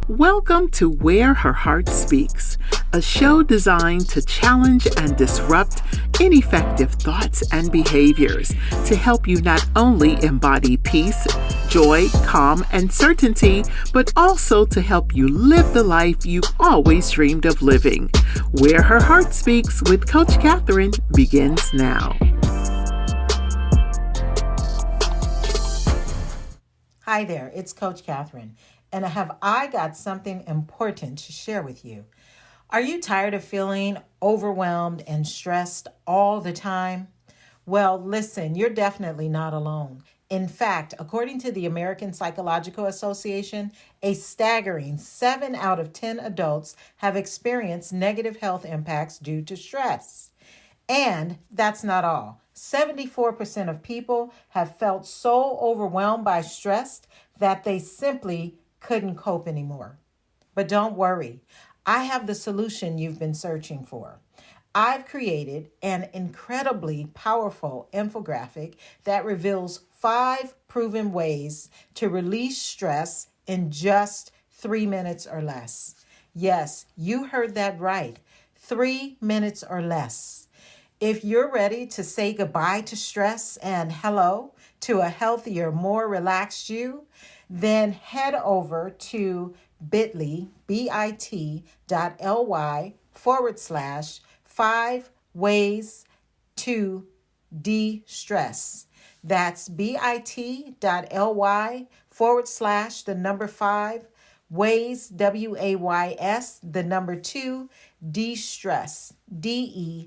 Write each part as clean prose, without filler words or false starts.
Welcome to Where Her Heart Speaks, a show designed to challenge and disrupt ineffective thoughts and behaviors to help you not only embody peace, joy, calm, and certainty, but also to help you live the life you've always dreamed of living. Where Her Heart Speaks with Coach Catherine begins now. Hi there, it's Coach Catherine, and I got something important to share with you. Are you tired of feeling overwhelmed and stressed all the time? Well, listen, you're definitely not alone. In fact, according to the American Psychological Association, a staggering 7 out of 10 adults have experienced negative health impacts due to stress. And that's not all. 74% of people have felt so overwhelmed by stress that they simply couldn't cope anymore. But don't worry, I have the solution you've been searching for. I've created an incredibly powerful infographic that reveals 5 proven ways to release stress in just 3 minutes or less. Yes, you heard that right. 3 minutes or less. If you're ready to say goodbye to stress and hello to a healthier, more relaxed you, then head over to bit.ly/5 ways to de-stress. That's bit.ly/5 ways, WAYS, 2, de-stress, DESTRESS.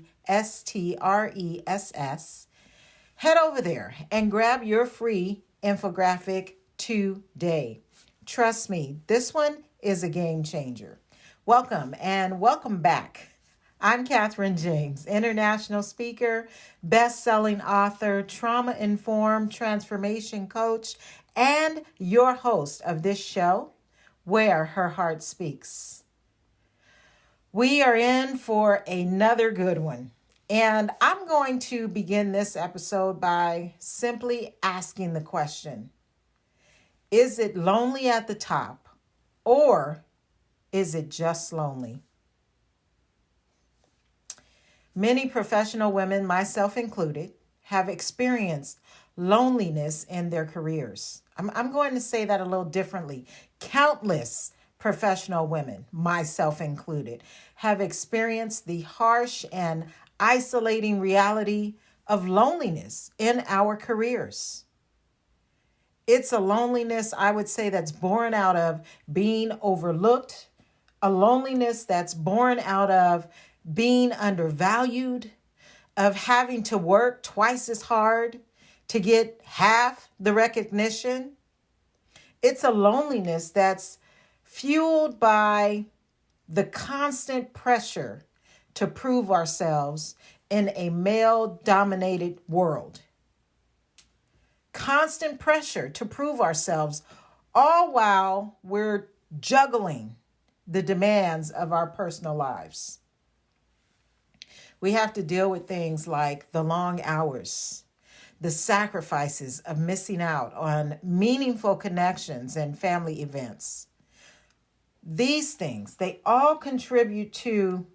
Head over there and grab your free infographic today. Trust me, this one is a game changer. Welcome and welcome back. I'm Catherine James, international speaker, best-selling author, trauma-informed transformation coach, and your host of this show, Where Her Heart Speaks. We are in for another good one. And I'm going to begin this episode by simply asking the question, is it lonely at the top, or is it just lonely? Many professional women, myself included, have experienced loneliness in their careers. I'm going to say that a little differently. Countless professional women, myself included, have experienced the harsh and isolating reality of loneliness in our careers. It's a loneliness, I would say, that's born out of being overlooked, a loneliness that's born out of being undervalued, of having to work twice as hard to get half the recognition. It's a loneliness that's fueled by the constant pressure to prove ourselves in a male-dominated world. Constant pressure to prove ourselves, all while we're juggling the demands of our personal lives. We have to deal with things like the long hours, the sacrifices of missing out on meaningful connections and family events. These things, they all contribute to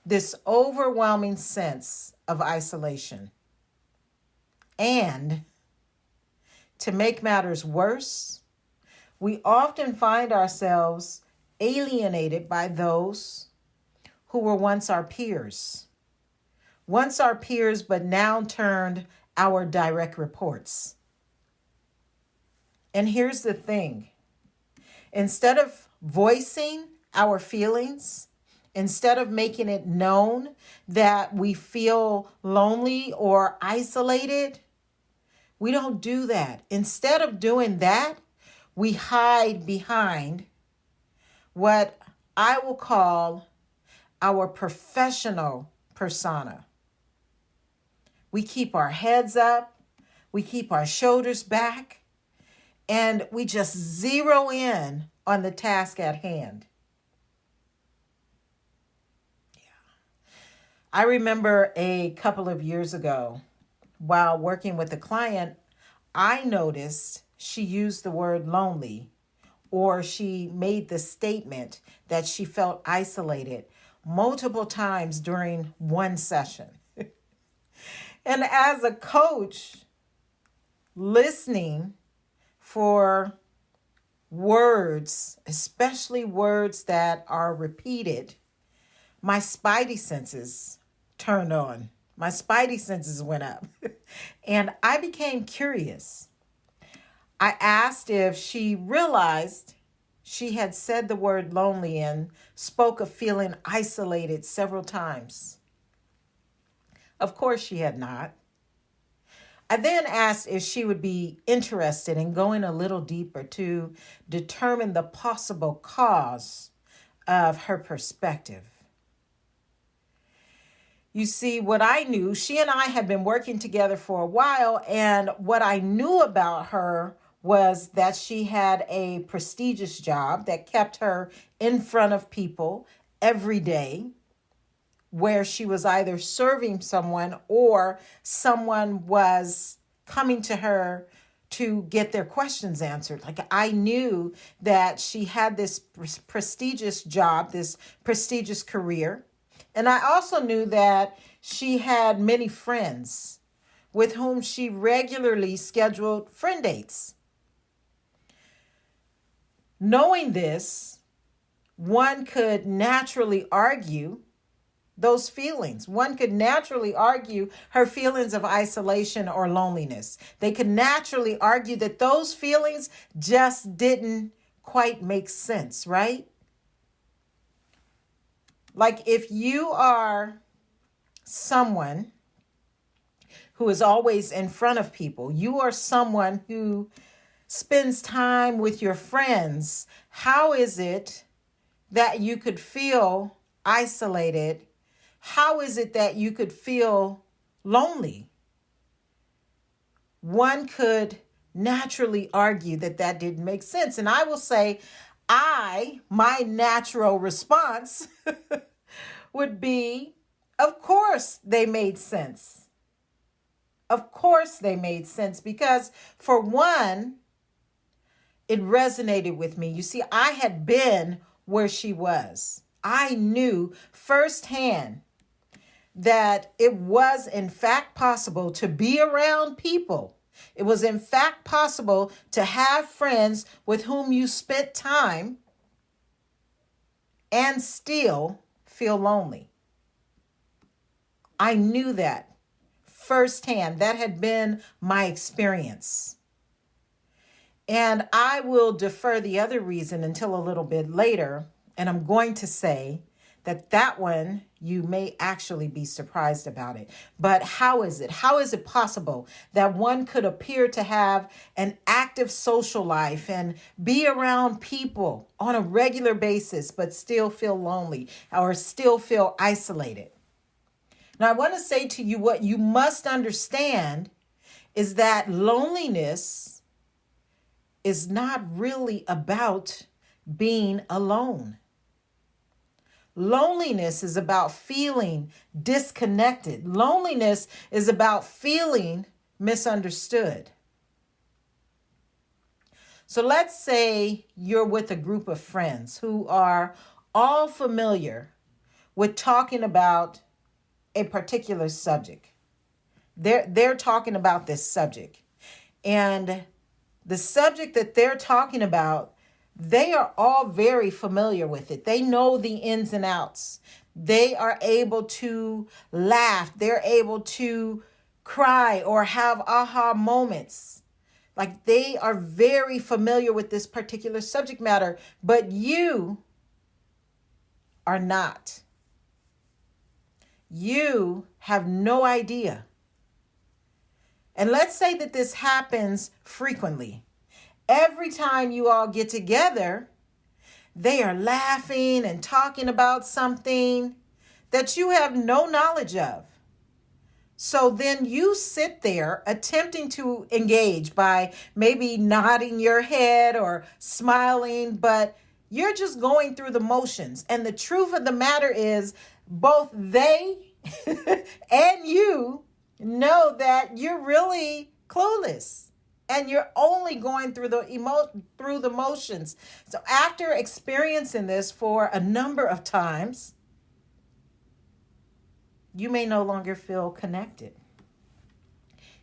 this overwhelming sense of isolation. And to make matters worse, we often find ourselves alienated by those who were once our peers. Once our peers, but now turned our direct reports. And here's the thing. Instead of voicing our feelings, instead of making it known that we feel lonely or isolated, we don't do that. Instead of doing that, we hide behind what I will call our professional persona. We keep our heads up, we keep our shoulders back, and we just zero in on the task at hand. I remember a couple of years ago, while working with a client, I noticed she used the word lonely, or she made the statement that she felt isolated multiple times during one session. And as a coach, listening for words, especially words that are repeated, my spidey senses turned on. My spidey senses went up. And I became curious. I asked if she realized she had said the word lonely and spoke of feeling isolated several times. Of course, she had not. I then asked if she would be interested in going a little deeper to determine the possible cause of her perspective. You see, what I knew, she and I had been working together for a while, and what I knew about her was that she had a prestigious job that kept her in front of people every day, where she was either serving someone or someone was coming to her to get their questions answered. Like, I knew that she had this prestigious job, this prestigious career. And I also knew that she had many friends with whom she regularly scheduled friend dates. Knowing this, one could naturally argue those feelings. One could naturally argue her feelings of isolation or loneliness. They could naturally argue that those feelings just didn't quite make sense, right? Like, if you are someone who is always in front of people, you are someone who spends time with your friends, how is it that you could feel isolated? How is it that you could feel lonely? One could naturally argue that that didn't make sense. And I will say, my natural response would be, of course they made sense. Of course they made sense, because for one, it resonated with me. You see, I had been where she was. I knew firsthand that it was in fact possible to be around people. It was in fact possible to have friends with whom you spent time and still feel lonely. I knew that firsthand. That had been my experience. And I will defer the other reason until a little bit later. And I'm going to say that one, you may actually be surprised about it. But how is it? How is it possible that one could appear to have an active social life and be around people on a regular basis, but still feel lonely or still feel isolated? Now, I want to say to you, what you must understand is that loneliness is not really about being alone. Loneliness is about feeling disconnected. Loneliness is about feeling misunderstood. So let's say you're with a group of friends who are all familiar with talking about a particular subject. They're talking about this subject. And the subject that they're talking about, they are all very familiar with it. They know the ins and outs. They are able to laugh. They're able to cry or have aha moments. Like, they are very familiar with this particular subject matter, but you are not. You have no idea. And let's say that this happens frequently. Every time you all get together, they are laughing and talking about something that you have no knowledge of. So then you sit there attempting to engage by maybe nodding your head or smiling, but you're just going through the motions. And the truth of the matter is, both they and you know that you're really clueless and you're only going through the motions. So after experiencing this for a number of times, you may no longer feel connected.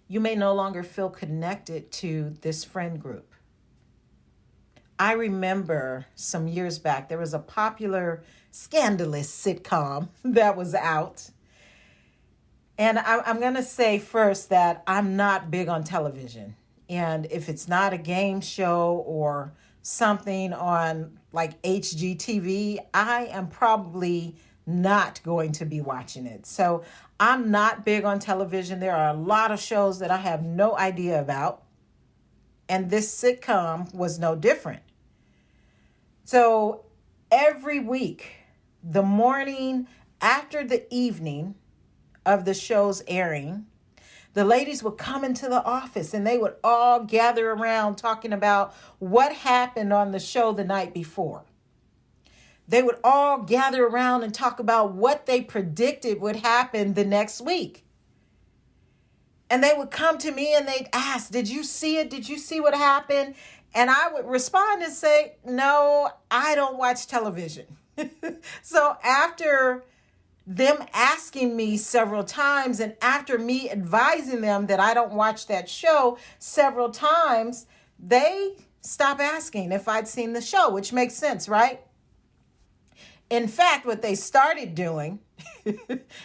You may no longer feel connected to this friend group. I remember some years back, there was a popular scandalous sitcom that was out. And I'm going to say first that I'm not big on television. And if it's not a game show or something on like HGTV, I am probably not going to be watching it. So I'm not big on television. There are a lot of shows that I have no idea about. And this sitcom was no different. So every week, the morning after the evening of the show's airing, the ladies would come into the office and they would all gather around talking about what happened on the show the night before. They would all gather around and talk about what they predicted would happen the next week. And they would come to me and they'd ask, did you see it? Did you see what happened? And I would respond and say, no, I don't watch television. So after them asking me several times and after me advising them that I don't watch that show several times, they stopped asking if I'd seen the show, which makes sense, right? In fact, what they started doing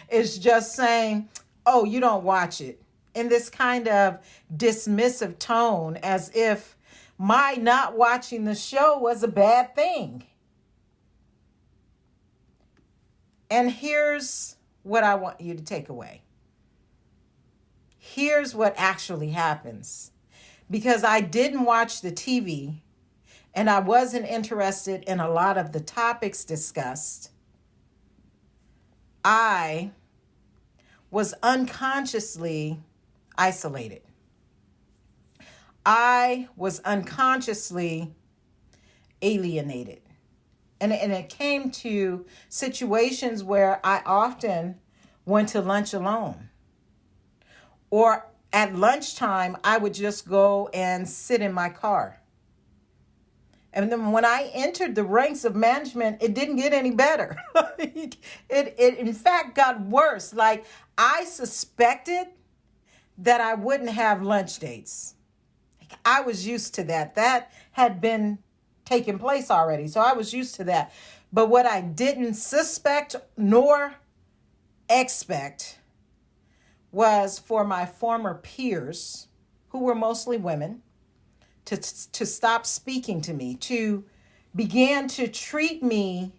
is just saying, oh, you don't watch it, in this kind of dismissive tone, as if my not watching the show was a bad thing. And here's what I want you to take away. Here's what actually happens. Because I didn't watch the TV and I wasn't interested in a lot of the topics discussed, I was unconsciously isolated. I was unconsciously alienated. And it came to situations where I often went to lunch alone. Or at lunchtime, I would just go and sit in my car. And then when I entered the ranks of management, it didn't get any better. It in fact got worse. Like, I suspected that I wouldn't have lunch dates. I was used to that. That had been taking place already. So I was used to that. But what I didn't suspect nor expect was for my former peers, who were mostly women, to stop speaking to me, to begin to treat me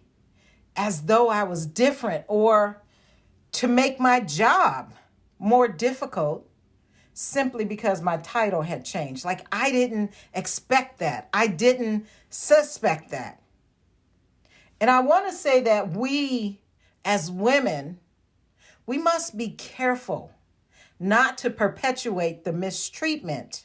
as though I was different, or to make my job more difficult simply because my title had changed. Like, I didn't expect that. I didn't suspect that. And I want to say that we, as women, we must be careful not to perpetuate the mistreatment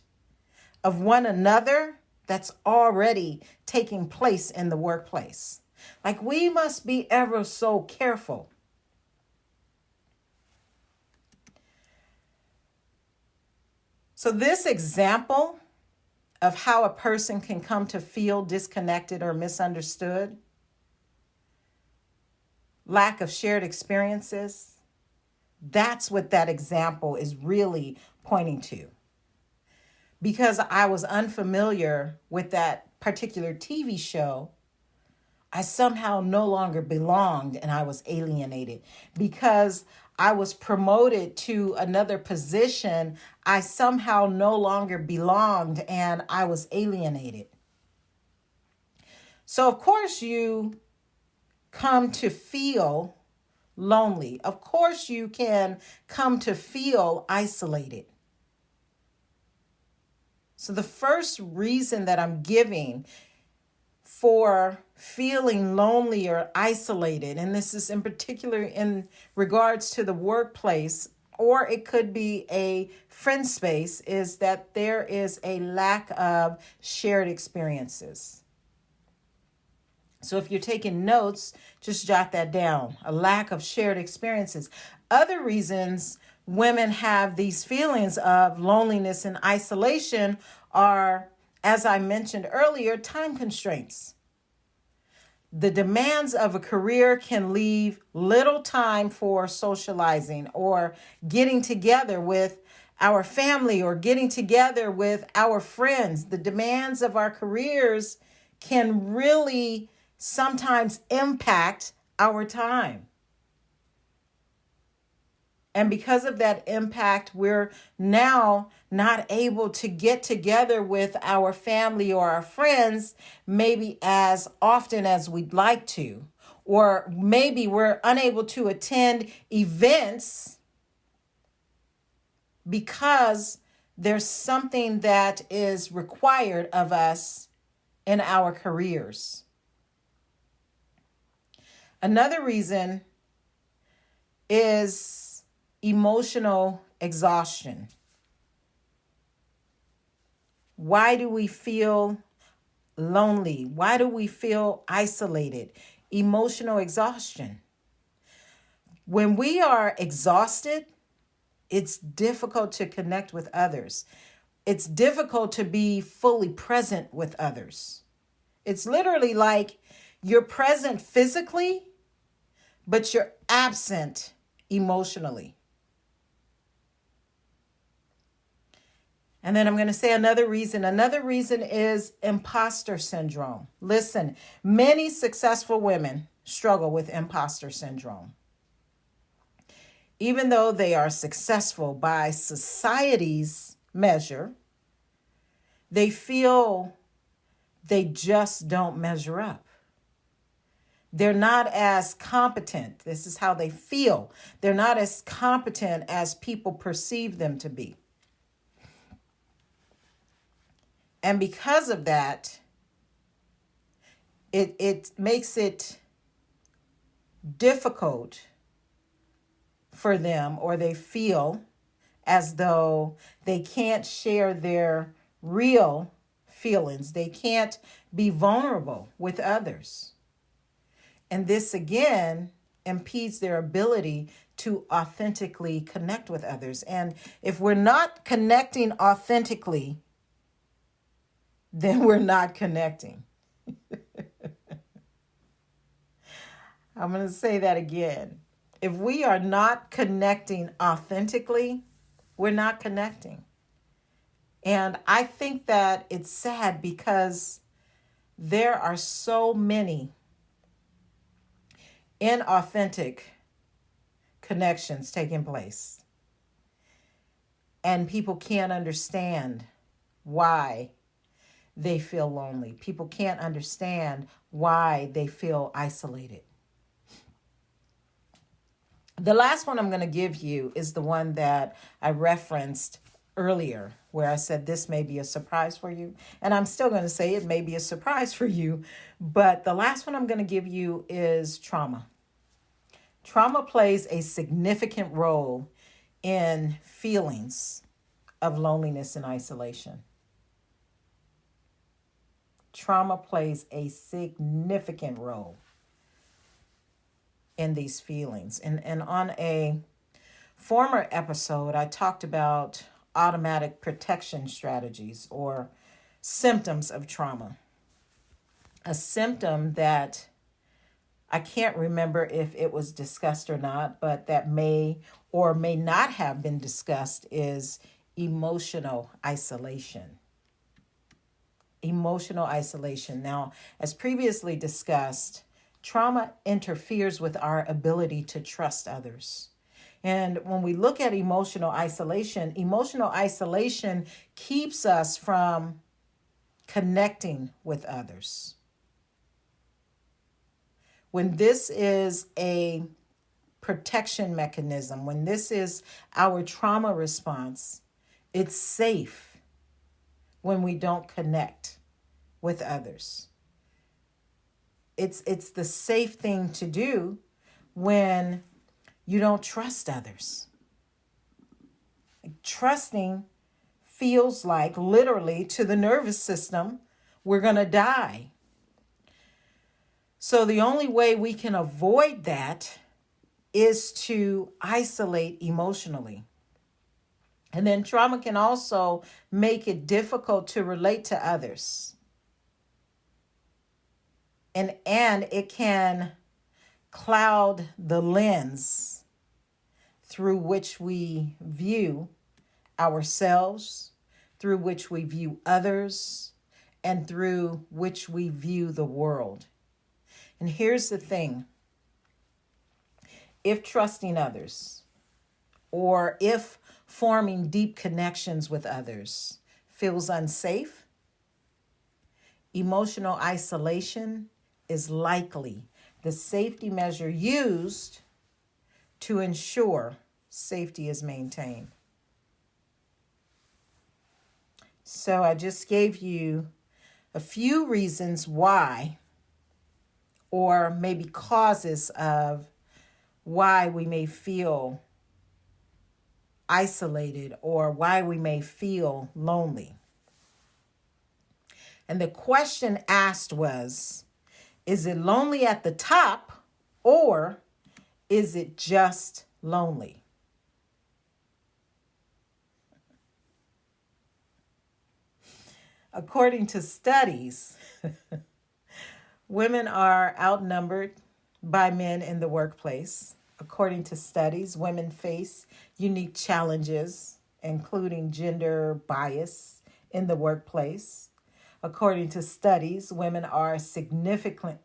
of one another that's already taking place in the workplace. Like, we must be ever so careful. So this example of how a person can come to feel disconnected or misunderstood, lack of shared experiences, that's what that example is really pointing to. Because I was unfamiliar with that particular TV show, I somehow no longer belonged and I was alienated. Because I was promoted to another position, I somehow no longer belonged and I was alienated. So of course you come to feel lonely. Of course you can come to feel isolated. So the first reason that I'm giving for feeling lonely or isolated, and this is in particular in regards to the workplace, or it could be a friend space, is that there is a lack of shared experiences. So if you're taking notes, just jot that down. A lack of shared experiences. Other reasons women have these feelings of loneliness and isolation are, as I mentioned earlier, time constraints. The demands of a career can leave little time for socializing or getting together with our family or getting together with our friends. The demands of our careers can really sometimes impact our time. And because of that impact, we're now not able to get together with our family or our friends maybe as often as we'd like to. Or maybe we're unable to attend events because there's something that is required of us in our careers. Another reason is emotional exhaustion. Why do we feel lonely? Why do we feel isolated? Emotional exhaustion. When we are exhausted, it's difficult to connect with others. It's difficult to be fully present with others. It's literally like you're present physically, but you're absent emotionally. And then I'm going to say another reason. Another reason is imposter syndrome. Listen, many successful women struggle with imposter syndrome. Even though they are successful by society's measure, they feel they just don't measure up. They're not as competent. This is how they feel. They're not as competent as people perceive them to be. And because of that, it makes it difficult for them, or they feel as though they can't share their real feelings. They can't be vulnerable with others. And this again impedes their ability to authentically connect with others. And if we're not connecting authentically, then we're not connecting. I'm going to say that again. If we are not connecting authentically, we're not connecting. And I think that it's sad because there are so many inauthentic connections taking place. And people can't understand why they feel lonely. People can't understand why they feel isolated. The last one I'm going to give you is the one that I referenced earlier, where I said this may be a surprise for you. And I'm still going to say it may be a surprise for you. But the last one I'm going to give you is trauma. Trauma plays a significant role in feelings of loneliness and isolation. Trauma plays a significant role in these feelings. And on a former episode, I talked about automatic protection strategies or symptoms of trauma. A symptom that I can't remember if it was discussed or not, but that may or may not have been discussed is emotional isolation. Emotional isolation. Now, as previously discussed, trauma interferes with our ability to trust others. And when we look at emotional isolation keeps us from connecting with others. When this is a protection mechanism, when this is our trauma response, it's safe when we don't connect with others. It's the safe thing to do when you don't trust others. Trusting feels like, literally, to the nervous system, we're going to die. So the only way we can avoid that is to isolate emotionally. And then trauma can also make it difficult to relate to others. And it can cloud the lens through which we view ourselves, through which we view others, and through which we view the world. And here's the thing. If trusting others, or if forming deep connections with others feels unsafe, emotional isolation is likely the safety measure used to ensure safety is maintained. So I just gave you a few reasons why, or maybe causes of why we may feel isolated or why we may feel lonely. And the question asked was, is it lonely at the top, or is it just lonely? According to studies, women are outnumbered by men in the workplace. According to studies, women face unique challenges, including gender bias in the workplace. According to studies, women are significantly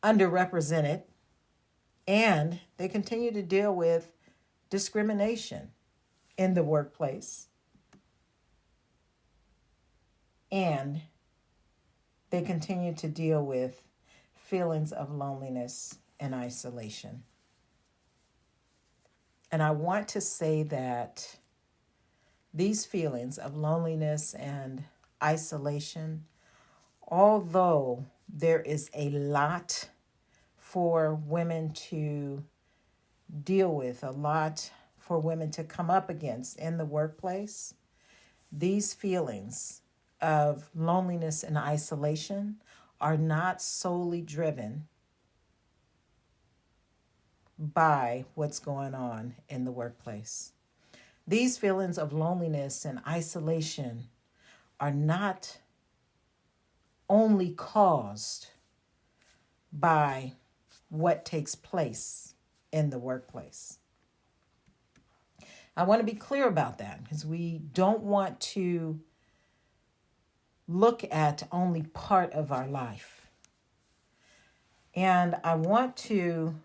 underrepresented, and they continue to deal with discrimination in the workplace. And they continue to deal with feelings of loneliness and isolation. And I want to say that these feelings of loneliness and isolation, although there is a lot for women to deal with, a lot for women to come up against in the workplace, these feelings of loneliness and isolation are not solely driven by what's going on in the workplace. These feelings of loneliness and isolation are not only caused by what takes place in the workplace. I want to be clear about that, because we don't want to look at only part of our life. And I want to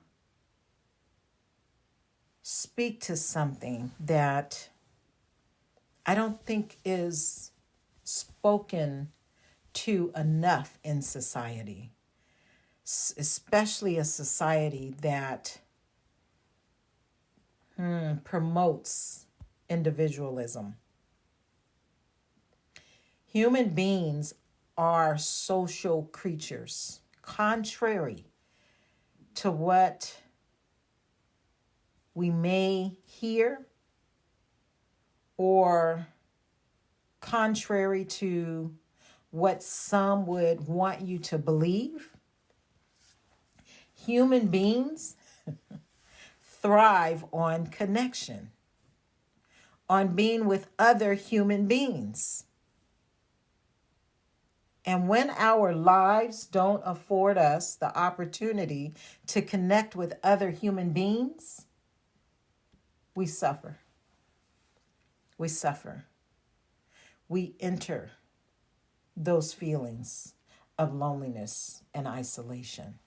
speak to something that I don't think is spoken to enough in society, especially a society that promotes individualism. Human beings are social creatures, contrary to what we may hear, or contrary to what some would want you to believe. Human beings thrive on connection, on being with other human beings. And when our lives don't afford us the opportunity to connect with other human beings, we suffer. We suffer. We enter those feelings of loneliness and isolation.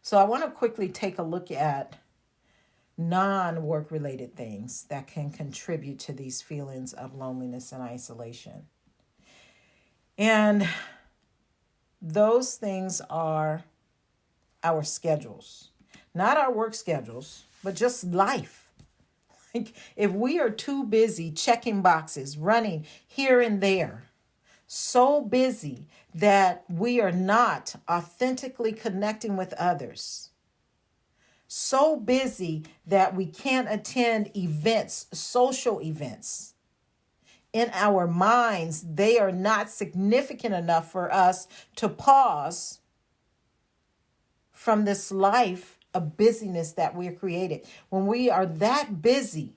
So I want to quickly take a look at non-work related things that can contribute to these feelings of loneliness and isolation. And those things are our schedules, not our work schedules, but just life. Like, if we are too busy checking boxes, running here and there, so busy that we are not authentically connecting with others, so busy that we can't attend events, social events. In our minds, they are not significant enough for us to pause from this life a busyness that we're created. When we are that busy,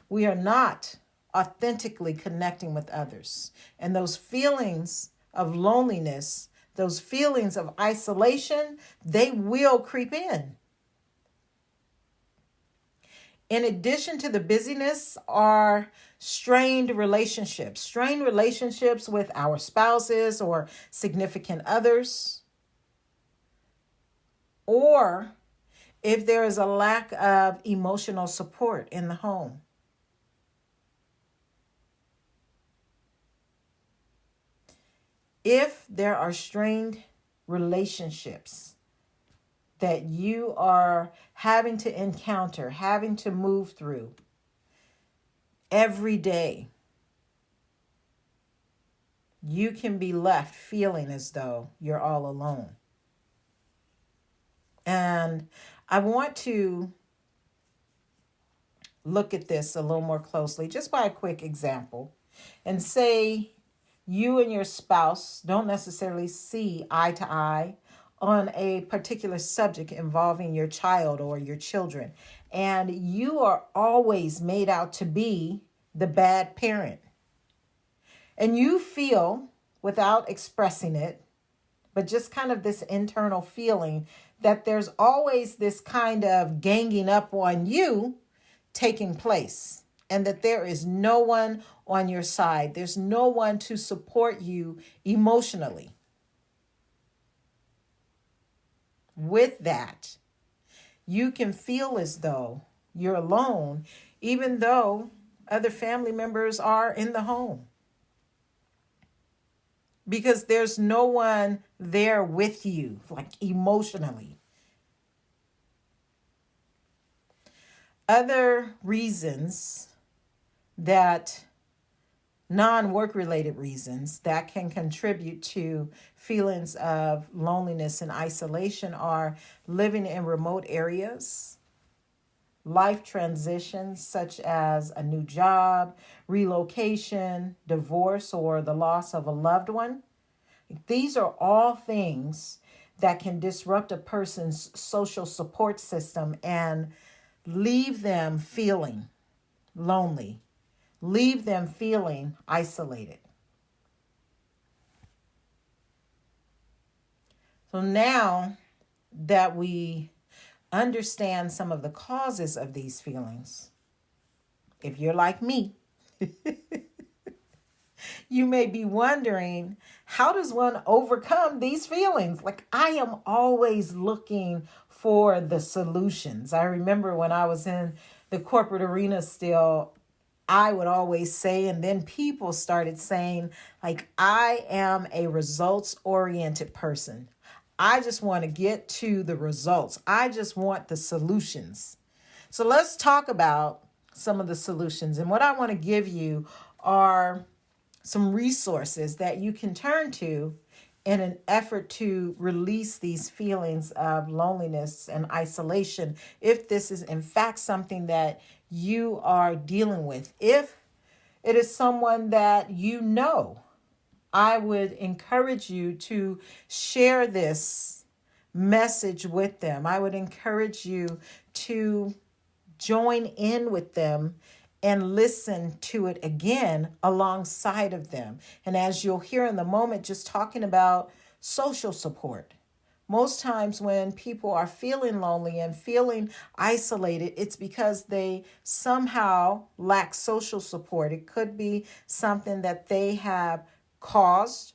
we are not authentically connecting with others. And those feelings of loneliness, those feelings of isolation, they will creep in. In addition to the busyness are strained relationships with our spouses or significant others, or if there is a lack of emotional support in the home. If there are strained relationships that you are having to encounter, having to move through every day, you can be left feeling as though you're all alone. And I want to look at this a little more closely, just by a quick example, and say you and your spouse don't necessarily see eye to eye on a particular subject involving your child or your children, and you are always made out to be the bad parent. And you feel, without expressing it, but just kind of this internal feeling that there's always this kind of ganging up on you taking place, and that there is no one on your side. There's no one to support you emotionally. With that, you can feel as though you're alone, even though other family members are in the home, because there's no one there with you, like emotionally. Other reasons that non-work related reasons that can contribute to feelings of loneliness and isolation are living in remote areas, life transitions such as a new job, relocation, divorce, or the loss of a loved one. These are all things that can disrupt a person's social support system and leave them feeling lonely, leave them feeling isolated. So now that we understand some of the causes of these feelings, if you're like me, you may be wondering, how does one overcome these feelings? Like, I am always looking for the solutions. I remember when I was in the corporate arena still, I would always say, and then people started saying, like, I am a results-oriented person. I just want to get to the results. I just want the solutions. So let's talk about some of the solutions. And what I want to give you are some resources that you can turn to in an effort to release these feelings of loneliness and isolation, if this is in fact something that you are dealing with. If it is someone that you know, I would encourage you to share this message with them. I would encourage you to join in with them and listen to it again alongside of them. And as you'll hear in the moment, just talking about social support. Most times when people are feeling lonely and feeling isolated, it's because they somehow lack social support. It could be something that they have caused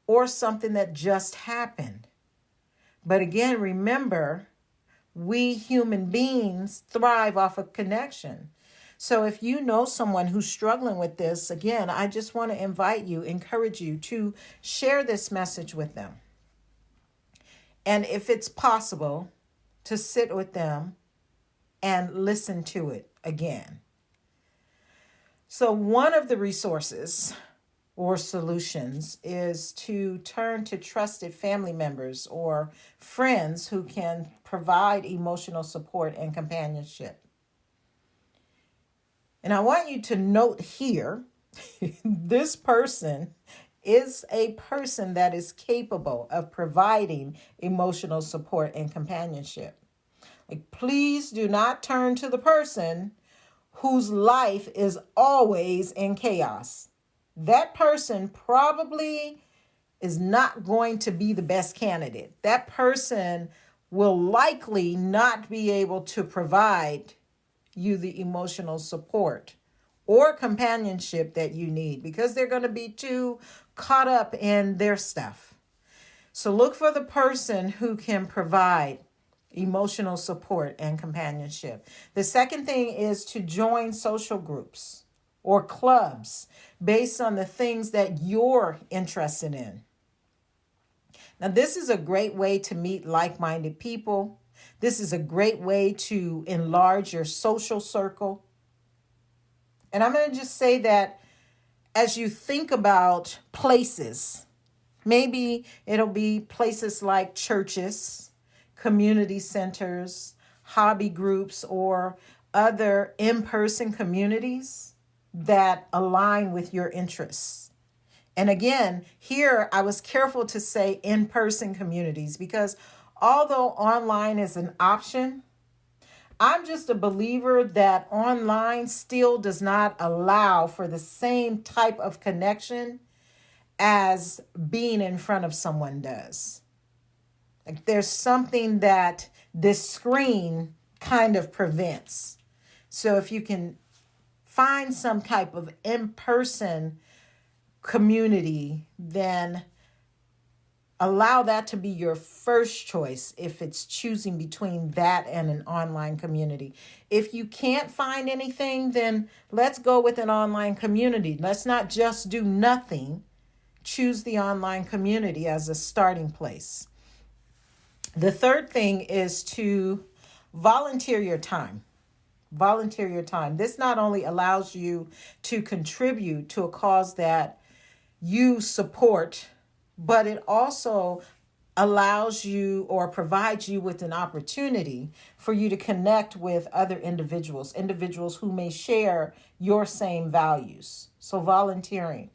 or something that just happened. But again, remember, we human beings thrive off of connection. So if you know someone who's struggling with this, again, I just want to encourage you to share this message with them. And if it's possible, to sit with them and listen to it again. So one of the resources or solutions is to turn to trusted family members or friends who can provide emotional support and companionship. And I want you to note here, this person is a person that is capable of providing emotional support and companionship. Like, please do not turn to the person whose life is always in chaos. That person probably is not going to be the best candidate. That person will likely not be able to provide you the emotional support or companionship that you need because they're going to be too caught up in their stuff. So look for the person who can provide emotional support and companionship. The second thing is to join social groups or clubs based on the things that you're interested in. Now, this is a great way to meet like-minded people. This is a great way to enlarge your social circle. And I'm going to just say that as you think about places, maybe it'll be places like churches, community centers, hobby groups, or other in-person communities that align with your interests. And again, here I was careful to say in-person communities because although online is an option, I'm just a believer that online still does not allow for the same type of connection as being in front of someone does. Like, there's something that this screen kind of prevents. So if you can find some type of in-person community, then allow that to be your first choice if it's choosing between that and an online community. If you can't find anything, then let's go with an online community. Let's not just do nothing. Choose the online community as a starting place. The third thing is to volunteer your time. Volunteer your time. This not only allows you to contribute to a cause that you support, but it also allows you or provides you with an opportunity for you to connect with other individuals who may share your same values. So volunteering.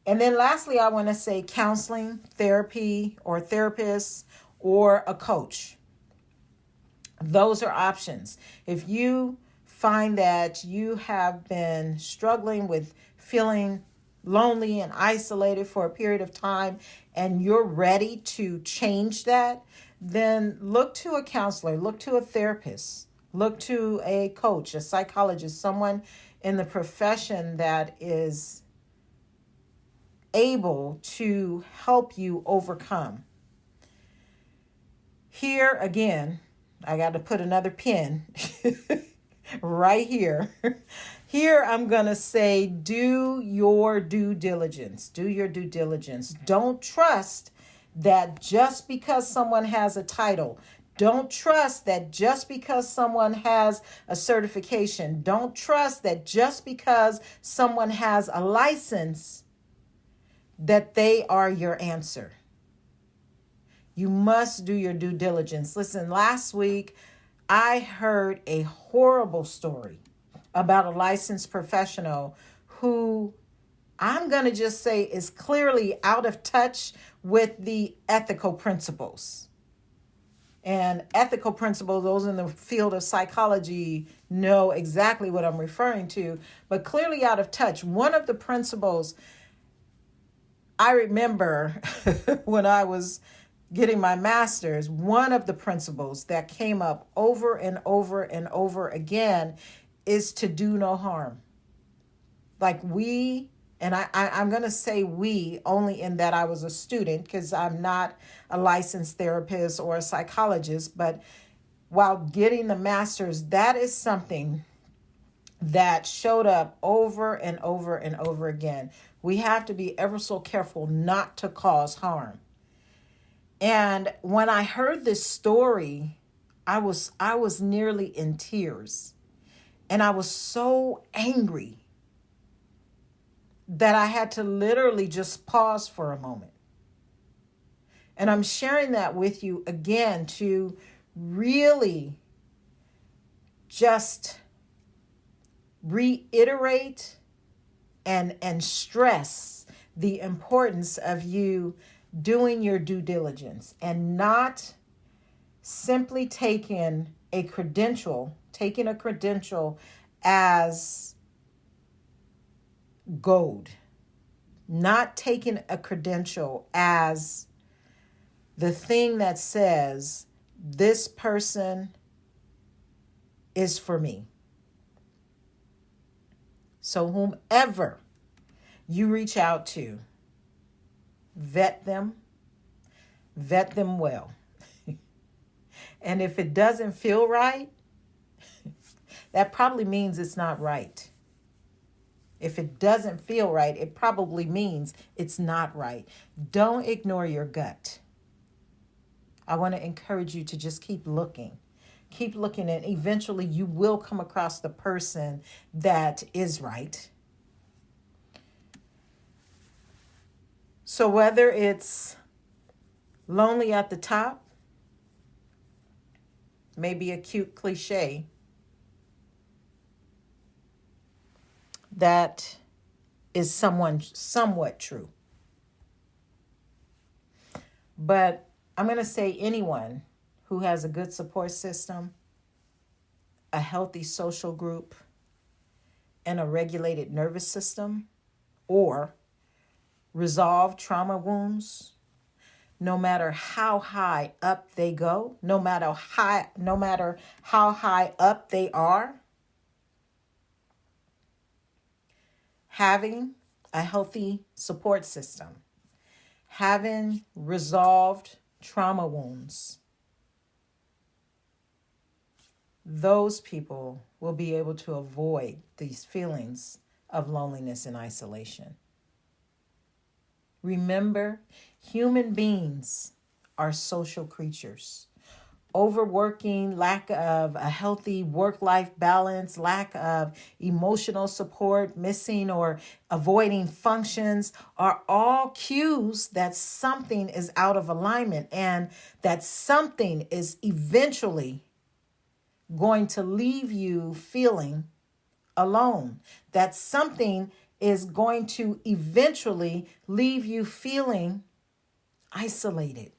And then lastly, I want to say counseling, therapy, or therapists, or a coach. Those are options. If you find that you have been struggling with feeling lonely and isolated for a period of time and you're ready to change that, then look to a counselor, look to a therapist, look to a coach, a psychologist, someone in the profession that is able to help you overcome. Here again, I got to put another pin right here. Here I'm going to say, do your due diligence. Do your due diligence. Don't trust that just because someone has a title. Don't trust that just because someone has a certification. Don't trust that just because someone has a license that they are your answer. You must do your due diligence. Listen, last week I heard a horrible story about a licensed professional who I'm going to just say is clearly out of touch with the ethical principles. And ethical principles, those in the field of psychology know exactly what I'm referring to, but clearly out of touch. One of the principles I remember when I was getting my master's, one of the principles that came up over and over and over again is to do no harm. Like I'm going to say we only in that I was a student because I'm not a licensed therapist or a psychologist, but while getting the master's, that is something that showed up over and over and over again. We have to be ever so careful not to cause harm. And when I heard this story, I was nearly in tears. And I was so angry that I had to literally just pause for a moment. And I'm sharing that with you again to really just reiterate and stress the importance of you doing your due diligence and not simply taking a credential as gold, not taking a credential as the thing that says this person is for me. So whomever you reach out to, vet them well. And if it doesn't feel right, that probably means it's not right. If it doesn't feel right, it probably means it's not right. Don't ignore your gut. I want to encourage you to just keep looking. Keep looking, and eventually you will come across the person that is right. So whether it's lonely at the top, maybe a cute cliche, that is somewhat true. But I'm going to say anyone who has a good support system, a healthy social group, and a regulated nervous system, or resolved trauma wounds, no matter how high up they go, no matter how high up they are, having a healthy support system, having resolved trauma wounds, those people will be able to avoid these feelings of loneliness and isolation. Remember, human beings are social creatures. Overworking, lack of a healthy work-life balance, lack of emotional support, missing or avoiding functions are all cues that something is out of alignment and that something is eventually going to leave you feeling alone. That something is going to eventually leave you feeling isolated.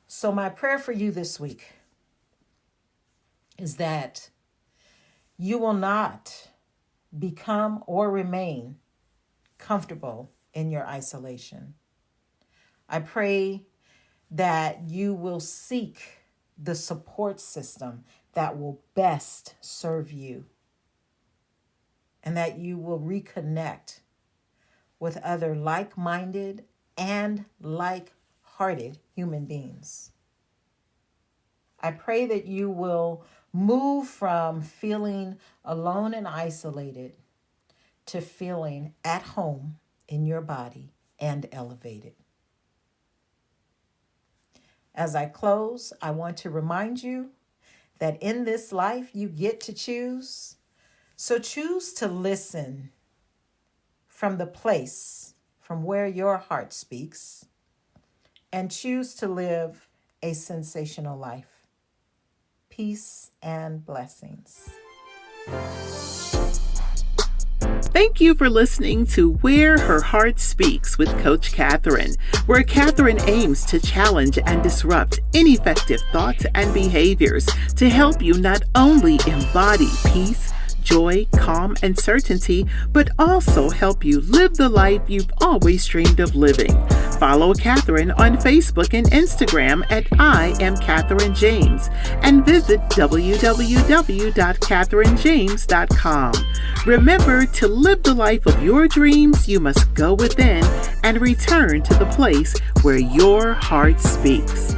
So my prayer for you this week is that you will not become or remain comfortable in your isolation. I pray that you will seek the support system that will best serve you, and that you will reconnect with other like-minded and like-hearted human beings. I pray that you will move from feeling alone and isolated to feeling at home in your body and elevated. As I close, I want to remind you that in this life you get to choose. So choose to listen from the place from where your heart speaks, and choose to live a sensational life. Peace and blessings. Thank you for listening to Where Her Heart Speaks with Coach Catherine, where Catherine aims to challenge and disrupt ineffective thoughts and behaviors to help you not only embody peace, joy, calm, and certainty, but also help you live the life you've always dreamed of living. Follow Catherine on Facebook and Instagram at I Am Catherine James, and visit www.catherinejames.com. Remember, to live the life of your dreams, you must go within and return to the place where your heart speaks.